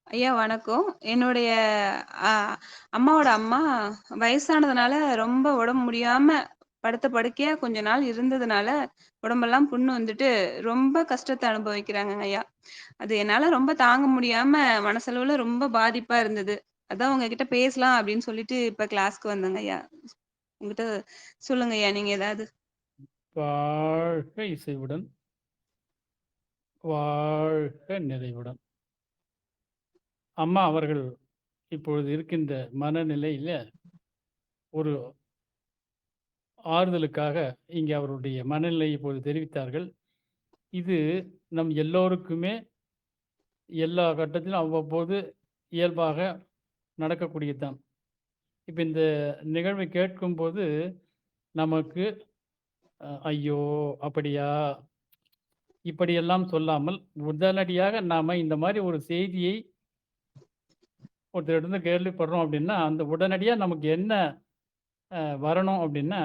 ஐயா வணக்கம். என்னுடைய அ அம்மாவோட அம்மா வயசானதுனால ரொம்ப உடம்பு முடியாம படுத்த படுக்கையா கொஞ்ச நாள் இருந்ததுனால, உடம்பெல்லாம் புண்ணு வந்துட்டு ரொம்ப கஷ்டத்த அனுபவிக்கிறாங்கங்க ஐயா. அது என்னால ரொம்ப தாங்க முடியாம மனசளவுல ரொம்ப பாதிப்பா இருந்தது. அதான் உங்ககிட்ட பேசலாம் அப்படின்னு சொல்லிட்டு இப்ப கிளாஸ்க்கு வந்தேங்க ஐயா. உங்ககிட்ட சொல்லுங்க ஐயா நீங்க ஏதாவது. வாழ்க இசைவுடன், வாழ்க நிறைவுடன். அம்மா அவர்கள் இப்பொழுது இருக்கின்ற மனநிலையில ஒரு ஆறுதலுக்காக இங்கே அவருடைய மனநிலையை இப்பொழுது தெரிவித்தார்கள். இது நம் எல்லோருக்குமே எல்லா கட்டத்திலும் அவ்வப்போது இயல்பாக நடக்கக்கூடியது தான். இப்ப இந்த நிகழ்வை கேட்கும்போது நமக்கு ஐயோ! அப்படியா? இப்படியெல்லாம் சொல்லாமல் உடனடியாக நாம இந்த மாரி ஒரு செய்தியை ஒருத்தரிடந்து கேள்விப்படுறோம் அப்படின்னா, அந்த உடனடியா நமக்கு என்ன வரணும் அப்படின்னா,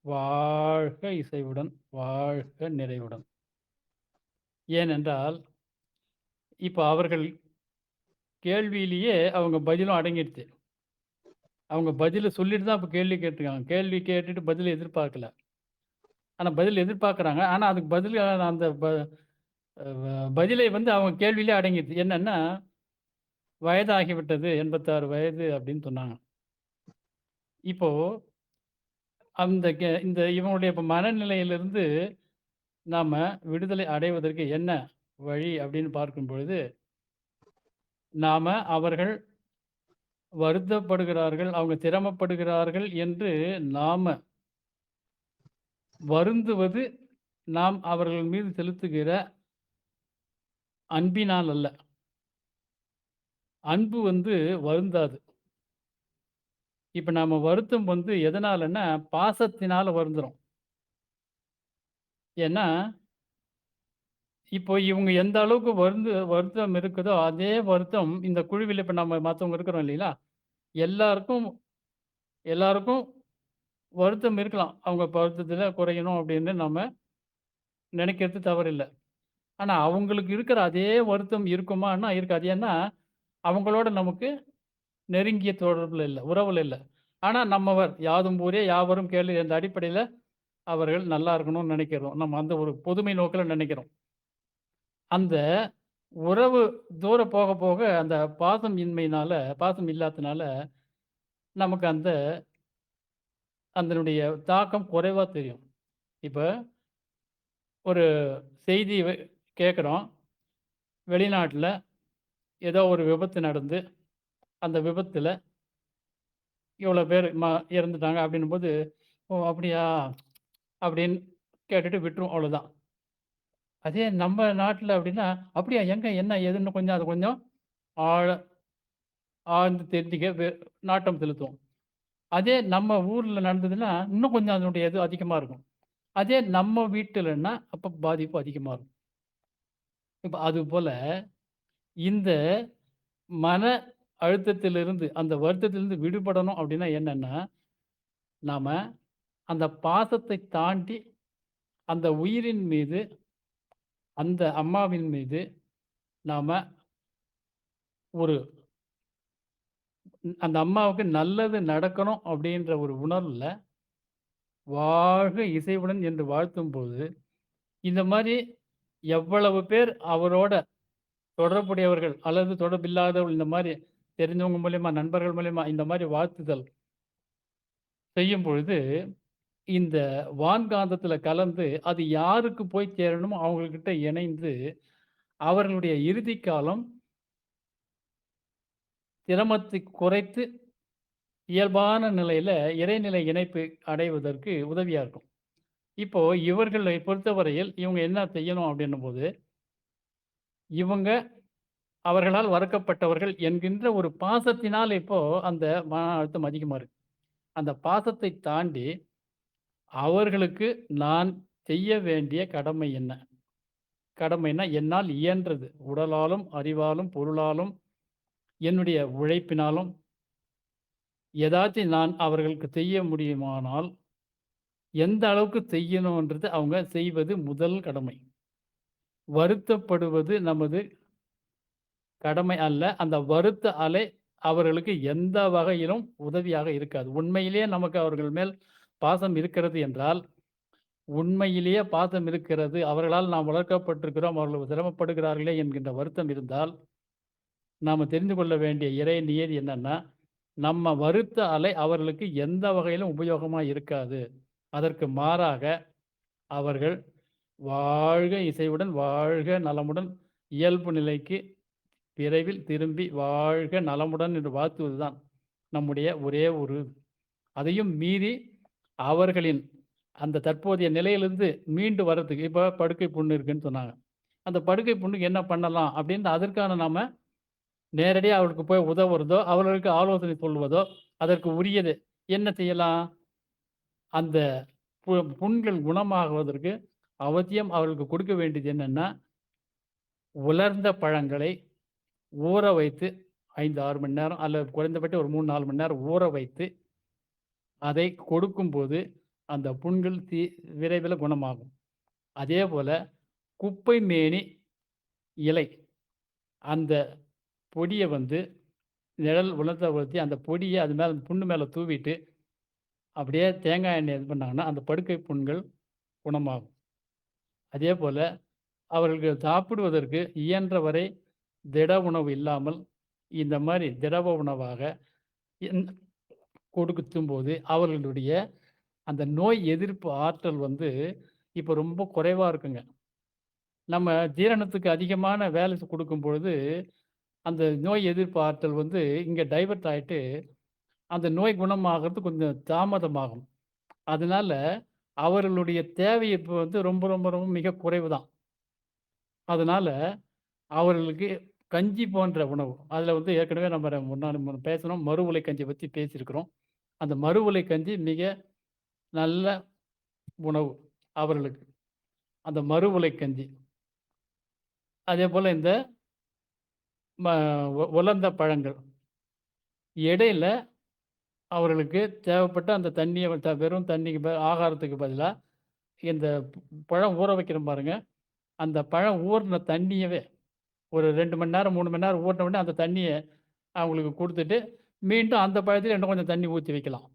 வாழ்க இசைவுடன், வாழ்க நிறைவுடன். ஏனென்றால், இப்ப அவர்கள் கேள்வியிலேயே அவங்க பதிலும் அடங்கிடுச்சு. அவங்க பதில சொல்லிட்டு தான் இப்ப கேள்வி கேட்டுருக்காங்க. கேள்வி கேட்டுட்டு பதில் எதிர்பார்க்கல. ஆனா பதில் எதிர்பார்க்குறாங்க. ஆனா அதுக்கு பதில் அந்த பதிலை வந்து அவங்க கேள்வியிலே அடங்கிடுச்சு. என்னன்னா, "வயதாகிவிட்டது 86 வயது" அப்படின்னு சொன்னாங்க. இப்போ அந்த இந்த இவங்களுடைய இப்ப மனநிலையிலிருந்து நாம விடுதலை அடைவதற்கு என்ன வழி அப்படின்னு பார்க்கும் பொழுது, நாம அவர்கள் வருத்தப்படுகிறார்கள், அவங்க சிரமப்படுகிறார்கள் என்று நாம வருந்துவது, நாம் அவர்கள் மீது செலுத்துகிற அன்பினால் அல்ல. அன்பு வந்து வருந்தாது. இப்ப நாம வருத்தம் வந்து எதனாலன்னா, பாசத்தினால வருந்துறோம். ஏன்னா, இப்போ இவங்க எந்த அளவுக்கு வருத்தம் இருக்குதோ, அதே வருத்தம் இந்த குழுவில இப்ப நம்ம மத்தவங்க இருக்கிறோம் இல்லைங்களா? எல்லாருக்கும் எல்லாருக்கும் வருத்தம் இருக்கலாம். அவங்க வருத்தத்தில குறையணும் அப்படின்னு நம்ம நினைக்கிறது தவறில்ல. ஆனா, அவங்களுக்கு இருக்கிற அதே வருத்தம் இருக்குமான்னா, இருக்காது. ஏன்னா, அவங்களோட நமக்கு நெருங்கிய தொடர்புல இல்ல, உறவுல இல்ல. ஆனா, நம்மவர் யாதும் ஊரே யாவரும் கேளீர் என்ற அடிப்படையில அவர்கள் நல்லா இருக்கணும்னு நினைக்கிறோம். நம்ம அந்த ஒரு பொதுமை நோக்குல நினைக்கிறோம். அந்த உறவு தூரம் போக, போக அந்த பாசம் இன்மையினால பாசம் இல்லாதனால நமக்கு அதனுடைய தாக்கம் குறைவா தெரியும். இப்ப ஒரு செய்தி கேட்குறோம். வெளிநாட்ல ஏதோ ஒரு விபத்து நடந்து, அந்த விபத்துல இவ்வளோ பேர் இறந்துட்டாங்க அப்படின்னும்போது, "ஓ! அப்படியா?" அப்படின்னு கேட்டுட்டு விட்டுருவோம் அவ்வளோதான். அதே நம்ம நாட்ல அப்படின்னா, "அப்படியா? எங்க? என்ன? ஏதுன்னு?" கொஞ்சம் அத கொஞ்சம் ஆழ ஆழ்ந்து தெரிஞ்சுக்க நாட்டம் செலுத்துவோம். அதே நம்ம ஊர்ல நடந்ததுன்னா, இன்னும் கொஞ்சம் அதனுடைய இது அதிகமா இருக்கும். அதே நம்ம வீட்டுலன்னா, அப்ப பாதிப்பு அதிகமா இருக்கும். இப்ப அதுபோல இந்த மன அழுத்தத்திலிருந்து, அந்த வருத்தத்திலிருந்து விடுபடணும் அப்படின்னா என்னன்னா, நாம அந்த பாசத்தை தாண்டி அந்த உயிரின் மீது, அந்த அம்மாவின் மீது நாம ஒரு அந்த அம்மாவுக்கு நல்லது நடக்கணும் அப்படின்ற ஒரு உணர்வுல, வாழ்க இசைவுடன் என்று வாழ்த்தும்போது, இந்த மாரி எவ்வளவு பேர் அவரோட தொடர்புடையவர்கள் அல்லது தொடர்பில்லாதவர்கள் இந்த மாரி தெரிஞ்சவங்க மூலியமா, நண்பர்கள் மூலியமா இந்த மாரி வாழ்த்துதல் செய்யும் பொழுது, இந்த வான்காந்தத்தில கலந்து அது யாருக்கு போய் சேரணுமோ அவங்ககிட்ட இணைந்து, அவர்களுடைய இறுதி காலம் சிரமத்தை குறைத்து இயல்பான நிலையில இறைநிலை இணைப்பு அடைவதற்கு உதவியா இருக்கும். இப்போ இவர்களை பொறுத்தவரையில் இவங்க என்ன செய்யணும் அப்படின்னும்போது, இவங்க அவர்களால் வளர்க்கப்பட்டவர்கள் என்கின்ற ஒரு பாசத்தினால் இப்போ அந்த மன அழுத்தம் அதிகமா இருக்கு. அந்த பாசத்தை தாண்டி அவர்களுக்கு நான் செய்ய வேண்டிய கடமை என்ன? கடமைன்னா என்னால் இயன்றது. உடலாலும், அறிவாலும், பொருளாலும், என்னுடைய உழைப்பினாலும் ஏதாச்சும் நான் அவர்களுக்கு செய்ய முடியுமானால், எந்த அளவுக்கு செய்யணுன்றது அவங்க செய்வது முதல் கடமை. வருத்தப்படுவது நமது கடமை அல்ல. அந்த வறுத்த அலை அவர்களுக்கு எந்த வகையிலும் உதவியாக இருக்காது. உண்மையிலேயே நமக்கு அவர்கள் மேல் பாசம் இருக்கிறது என்றால், உண்மையிலேயே பாசம் இருக்கிறது, அவர்களால் நாம் வளர்க்கப்பட்டிருக்கிறோம், அவர்கள் சிரமப்படுகிறார்களே என்கின்ற வருத்தம் இருந்தால், நாம தெரிந்து கொள்ள வேண்டிய இறை நியதி என்னன்னா, நம்ம வறுத்த அலை அவர்களுக்கு எந்த வகையிலும் உபயோகமா இருக்காது. அதற்கு மாறாக அவர்கள் வாழ்க இசைவுடன், வாழ்க நலமுடன், இயல்பு நிலைக்கு விரைவில் திரும்பி வாழ்க நலமுடன் என்று வாழ்த்துவதுதான் நம்முடைய ஒரே ஒரு அதையும் மீறி அவர்களின் அந்த தற்போதைய நிலையிலிருந்து மீண்டு வர்றதுக்கு இப்போ படுக்கை புண்ணு இருக்குன்னு சொன்னாங்க. அந்த படுக்கை புண்ணுக்கு என்ன பண்ணலாம் அப்படின்னு அதற்கான நாம நேரடியா அவருக்கு போய் உதவுறதோ, அவர்களுக்கு ஆலோசனை சொல்வதோ, அதற்கு உரியது என்ன செய்யலாம்? அந்த புண்கள் குணமாகுவதற்கு அவசியம் அவர்களுக்கு கொடுக்க வேண்டியது என்னன்னா, உலர்ந்த பழங்களை ஊற வைத்து 5, 6 மணி நேரம் அல்லது குறைந்தபட்சம் ஒரு 3, 4 மணி நேரம் ஊற வைத்து, அதை கொடுக்கும்போது அந்த புண்கள் விரைவில குணமாகும். அதேபோல குப்பை மேனி இலை, அந்த பொடிய வந்து நிழல் உலர்த்த ஊத்தி அந்த பொடிய அது மேல புண்ணு மேல தூவிட்டு, அப்படியே தேங்காய் எண்ணெய் இது பண்ணாங்கன்னா, அந்த படுக்கை புண்கள் குணமாகும். அதேபோல அவர்கள் சாப்பிடுவதற்கு இயன்ற வரை திட உணவு இல்லாமல், இந்த மாரி திரவ உணவாக என் கொடுக்கும்போது, அவர்களுடைய அந்த நோய் எதிர்ப்பு ஆற்றல் வந்து இப்ப ரொம்ப குறைவா இருக்குங்க. நம்ம ஜீரணத்துக்கு அதிகமான வேலை குடுக்கும் பொழுது, அந்த நோய் எதிர்ப்பு ஆற்றல் வந்து இங்க டைவர்ட் ஆயிட்டு, அந்த நோய் குணமாகறது கொஞ்சம் தாமதமாகும். அதனால அவர்களுடைய தேவை இப்ப வந்து ரொம்ப ரொம்ப ரொம்ப மிக குறைவு தான். அதனால அவர்களுக்கு கஞ்சி போன்ற உணவு, அதில வந்து ஏற்கனவே நம்ம முன்னாடி பேசினோம். மறுஉலை கஞ்சி பத்தி பேசியிருக்கிறோம். அந்த மறுஉலை கஞ்சி மிக நல்ல உணவு அவர்களுக்கு. அந்த மறுஉலை கஞ்சி. அதேபோல இந்த ம உலர்ந்த பழங்கள். இடையில அவர்களுக்கு தேவைப்பட்ட அந்த தண்ணிய வெறும் தண்ணிக்கு ஆகாரத்துக்கு பதிலா, இந்த பழம் ஊற வைக்கிறோம் பாருங்க. அந்த பழம் ஊறின தண்ணியவே ஒரு 2 மணி நேரம், 3 மணி நேரம் ஊறின உடனே அந்த தண்ணிய அவங்களுக்கு குடுத்துட்டு, மீண்டும் அந்த பழத்தில இன்னும் கொஞ்சம் தண்ணி ஊத்தி வைக்கலாம்.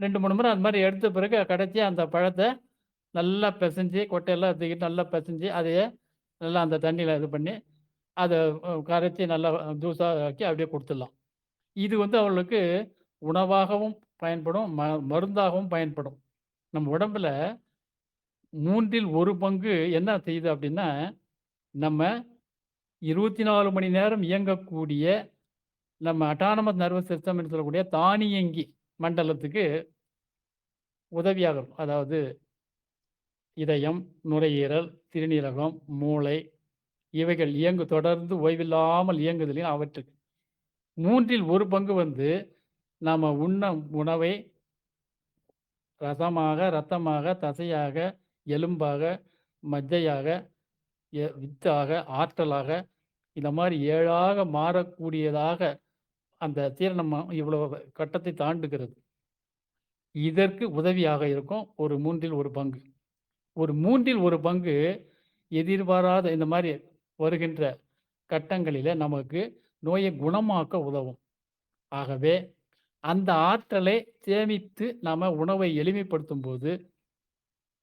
2, 3 முறை அது மாரி எடுத்த பிறகு கடைசியா அந்த பழத்த நல்லா பெசஞ்சு, கொட்டையெல்லாம் தூக்கிட்டு நல்லா பெசஞ்சு, அதைய நல்லா அந்த தண்ணீல இது பண்ணி, அத கரைச்சு நல்லா ஜூஸா ஆக்கி அப்படியே குடுத்துடலாம். இது வந்து அவர்களுக்கு உணவாகவும் பயன்படும், மருந்தாகவும் பயன்படும். நம்ம உடம்புல 3ல் 1 பங்கு என்ன செய்யுது அப்படின்னா, நம்ம 24 மணி நேரம் இயங்கக்கூடிய நம்ம அட்டானமஸ் நர்வஸ் சிஸ்டம் என்று சொல்லக்கூடிய தானியங்கி மண்டலத்துக்கு உதவியாகும். அதாவது இதயம், நுரையீரல், சிறுநீரகம், மூளை இவைகள் தொடர்ந்து ஓய்வில்லாமல் இயங்குது இல்லையா? அவற்றுக்கு 3ல் 1 பங்கு வந்து நாம உண்ணும் உணவை ரசமாக, ரத்தமாக, தசையாக, எலும்பாக, மஜ்ஜையாக, வித்தாக, ஆற்றலாக இந்த மாரி 7ஆக மாறக்கூடியதாக அந்த ஜீரணம் இவ்வளவு கட்டத்தை தாண்டுகிறது. இதற்கு உதவியாக இருக்கும் ஒரு 3ல் 1 பங்கு. ஒரு 3ல் 1 பங்கு எதிர்பாராத இந்த மாரி வருகின்ற கட்டங்களில நமக்கு நோயை குணமாக்க உதவும். ஆகவே அந்த ஆற்றலை சேமித்து நாம உணவை எளிமைப்படுத்தும்போது,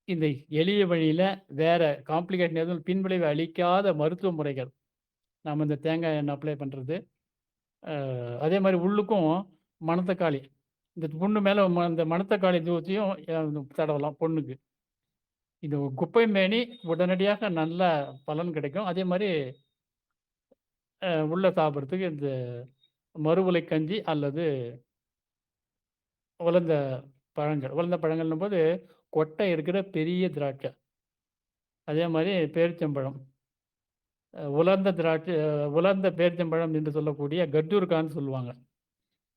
இந்த எளிய வழியில வேற காம்ப்ளிகேஷன் எதுவும் பின்விளைவு அளிக்காத மருத்துவ முறைகள். நாம இந்த தேங்காய் எண்ணெய் அப்ளை பண்றது. அதே மாரி உள்ளுக்கும் மணத்தக்காளி. இந்த புண்ணு மேல இந்த மணத்தக்காளி ஜூஸையும் தடவலாம் பொண்ணுக்கு. இது குப்பை மேனி உடனடியாக நல்ல பலன் கிடைக்கும். அதே மாரி உள்ள சாப்பிடுறதுக்கு இந்த மறுவுலை கஞ்சி அல்லது உலர்ந்த பழங்கள். உலர்ந்த பழங்கள்னும்போது கொட்டை இருக்கிற பெரிய திராட்சை. அதே மாரி பேரிச்சம்பழம். உலர்ந்த திராட்சை உலர்ந்த பேரிச்சம்பழம் என்று சொல்லக்கூடிய கட்டூர்கான்னு சொல்லுவாங்க.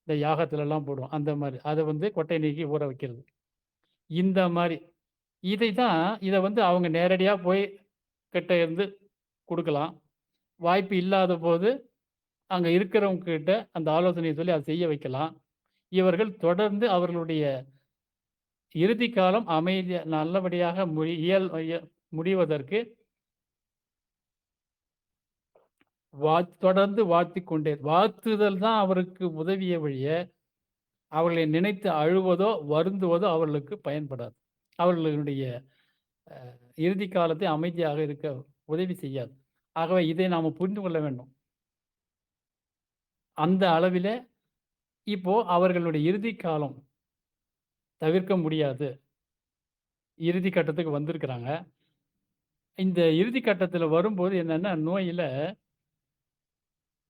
இந்த யாகத்துலலாம் போடுவோம். அந்த மாரி. அத வந்து கொட்டை நீக்கி ஊற வைக்கிறது. இந்த மாரி. இத வந்து அவங்க நேரடியா போய் கிட்ட இருந்து குடுக்கலாம். வாய்ப்பு இல்லாதபோது, அங்க இருக்கிறவங்க கிட்ட அந்த ஆலோசனைய சொல்லி அத செய்ய வைக்கலாம். இவர்கள் தொடர்ந்து அவர்களுடைய இறுதி காலம் நல்லபடியாக முடிவதற்கு தொடர்ந்து வாழ்த்திக் கொண்டே வாழ்த்துதல் தான் அவருக்கு உதவியே ஒழிய, அவர்களை நினைத்து அழுவதோ, வருந்துவதோ அவர்களுக்கு பயன்படாது. அவர்களுடைய இறுதி காலத்தை அமைதியாக இருக்க உதவி செய்யாது. ஆகவே இதை நாம புரிந்து கொள்ள வேண்டும். அந்த அளவிலே இப்போ அவர்களுடைய இறுதி காலம் தவிர்க்க முடியாது. இறுதி கட்டத்துக்கு வந்திருக்கிறாங்க. இந்த இறுதி கட்டத்தில வரும்போது என்னன்னா,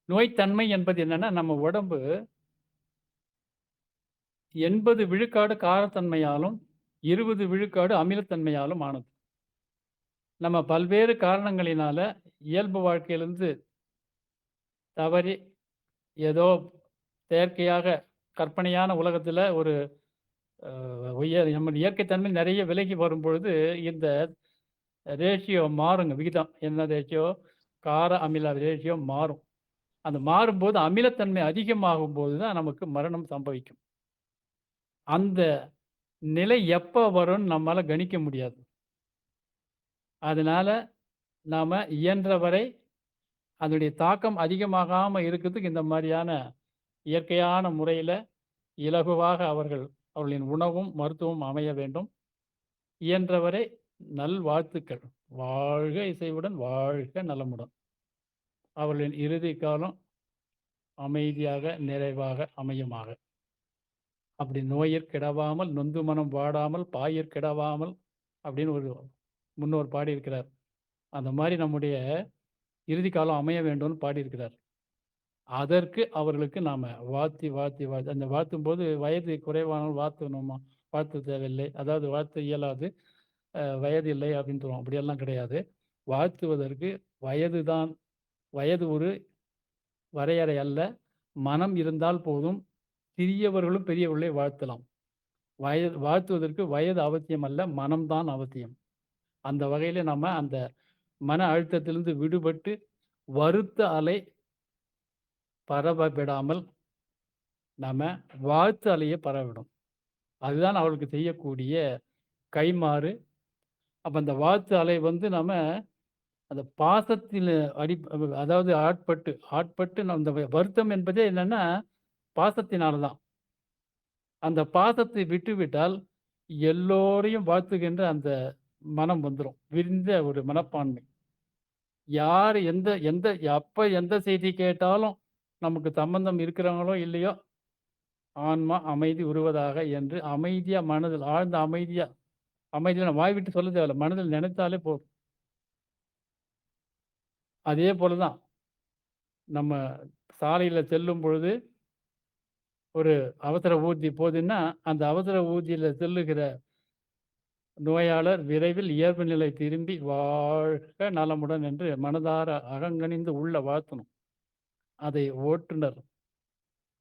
நோய்த்தன்மை என்பது என்னன்னா, நம்ம உடம்பு 80 விழுக்காடு காரத்தன்மையாலும், 20 விழுக்காடு அமிலத்தன்மையாலும் ஆனது. நம்ம பல்வேறு காரணங்களினால இயல்பு வாழ்க்கையிலிருந்து தவறி, ஏதோ செயற்கையாக கற்பனையான உலகத்தில ஒரு நம்ம இயற்கை தன்மை நிறைய விலகி வரும்பொழுது, இந்த ரேஷியோ மாறுங்க. விகிதம் என்ன ரேஷியோ? கார, அமில ரேஷியோ மாறும். அந்த மாறும்போது அமிலத்தன்மை அதிகமாகும்போது தான் நமக்கு மரணம் சம்பவிக்கும். அந்த நிலை எப்ப வரும்னு நம்மால கணிக்க முடியாது. அதனால நாம இயன்றவரை அதனுடைய தாக்கம் அதிகமாகாம இருக்கிறதுக்கு இந்த மாரியான இயற்கையான முறையில இலகுவாக அவர்களின் உணவும், மருத்துவமும் அமைய வேண்டும். இயன்றவரை நல்வாழ்த்துக்கள். வாழ்க இசைவுடன், வாழ்க நலமுடன். அவர்களின் இறுதி காலம் அமைதியாக, நிறைவாக அமையுமாக. அப்படி நோயிற் கிடவாமல், நொந்து மனம் வாடாமல், பாயிற் கிடவாமல் அப்படின்னு ஒரு முன்னோர் பாடியிருக்கிறார். அந்த மாரி நம்முடைய இறுதி காலம் அமைய வேண்டும்னு பாடியிருக்கிறார். அதற்கு அவர்களுக்கு நாம வாழ்த்தி அந்த வாழ்த்தும்போது வயது குறைவானவர்கள் வாழ்த்தணுமா? வாழ்த்த தேவையில்லை. அதாவது வாழ்த்த இயலாது. வயது இல்லை அப்படின்னு சொல்லுவோம். அப்படியெல்லாம் கிடையாது. வாழ்த்துவதற்கு வயது ஒரு வரையறை அல்ல. மனம் இருந்தால் போதும். சிறியவர்களும் பெரியவர்களை வாழ்த்தலாம். வாழ்த்துவதற்கு வயது அவசியம் அல்ல. மனம்தான் அவசியம். அந்த வகையில நம்ம அந்த மன அழுத்தத்திலிருந்து விடுபட்டு வருத்த அலை பரவ விடாமல் நாம வாழ்த்து அலையை பரவிடும். அதுதான் அவளுக்கு செய்யக்கூடிய கைமாறு. அப்ப அந்த வாழ்த்து அலை வந்து நாம அந்த பாசத்தில அதாவது ஆட்பட்டு அந்த வருத்தம் என்பதே என்னன்னா, பாசத்தினால தான். அந்த பாசத்தை விட்டுவிட்டால், எல்லோரையும் வாழ்த்துகின்ற அந்த மனம் வந்துரும். விரிந்த ஒரு மனப்பான்மை. யார் எந்த எந்த எப்ப எந்த செய்தி கேட்டாலும், நமக்கு சம்பந்தம் இருக்கிறவங்களோ இல்லையோ, ஆன்மா அமைதி உருவதாக என்று அமைதியா மனதில் ஆழ்ந்த அமைதியா வாய் விட்டு சொல்ல தேவையில்ல. மனதில் நினைத்தாலே போதும். அதே போல தான் நம்ம சாலையில செல்லும் பொழுது, ஒரு அவசர ஊர்தி போதுன்னா, அந்த அவசர ஊர்தியில செல்லுகிற நோயாளர் விரைவில் இயல்பு நிலை திரும்பி வாழ்க நலமுடன் என்று மனதார அகங்கனிந்து உள்ள வாழ்த்தணும். அதை ஓட்டுநர்,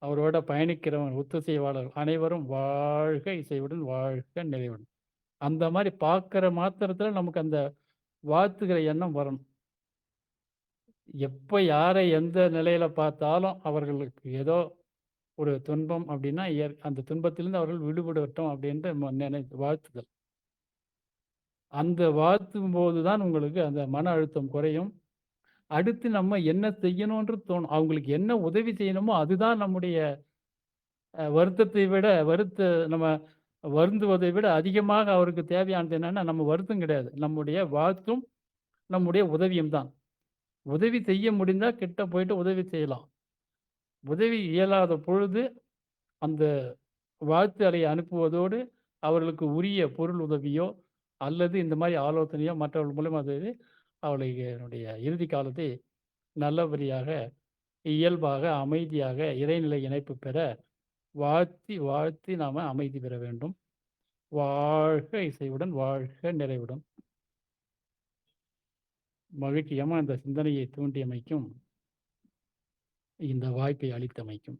அவரோட பயணிக்கிறவங்க, ஒத்துசைவாளர் அனைவரும் வாழ்க இசைவுடன், வாழ்க நிறைவுடன். அந்த மாரி பார்க்கிற மாத்திரத்துல நமக்கு அந்த வாழ்த்துகிற எண்ணம் வரணும். எப்ப யாரை எந்த நிலையில பார்த்தாலும் அவர்களுக்கு ஏதோ ஒரு துன்பம் அப்படின்னா, அந்த துன்பத்திலிருந்து அவர்கள் விடுபடட்டும் அப்படின்ற வாழ்த்துதல். அந்த வாழ்த்தும்போது தான் உங்களுக்கு அந்த மன அழுத்தம் குறையும். அடுத்து நம்ம என்ன செய்யணும்ன்று தோணும். அவங்களுக்கு என்ன உதவி செய்யணுமோ அதுதான் நம்முடைய வருத்தத்தை விட நம்ம வருந்துவதை விட அதிகமாக அவருக்கு தேவையானது என்னன்னா, நம்ம வருத்தம் கிடையாது. நம்முடைய வாழ்த்தும், நம்முடைய உதவியும் தான். உதவி செய்ய முடிந்தா கிட்ட போயிட்டு உதவி செய்யலாம். உதவி இயலாத பொழுது அந்த வாழ்த்து அலையை அனுப்புவதோடு, அவர்களுக்கு உரிய பொருள் உதவியோ, அல்லது இந்த மாரி ஆலோசனையோ மற்றவர்கள் மூலமா அவளுடைய இறுதி காலத்தை நல்லபடியாக, இயல்பாக, அமைதியாக, இறைநிலை இணைப்பு பெற வாழ்த்தி நாம அமைதி பெற வேண்டும். வாழ்க இசைவுடன், வாழ்க நிறைவுடன். மகிழ்ச்சியமா இந்த சிந்தனையை தூண்டியமைக்கும், இந்த வாய்ப்பை அளித்தமைக்கும்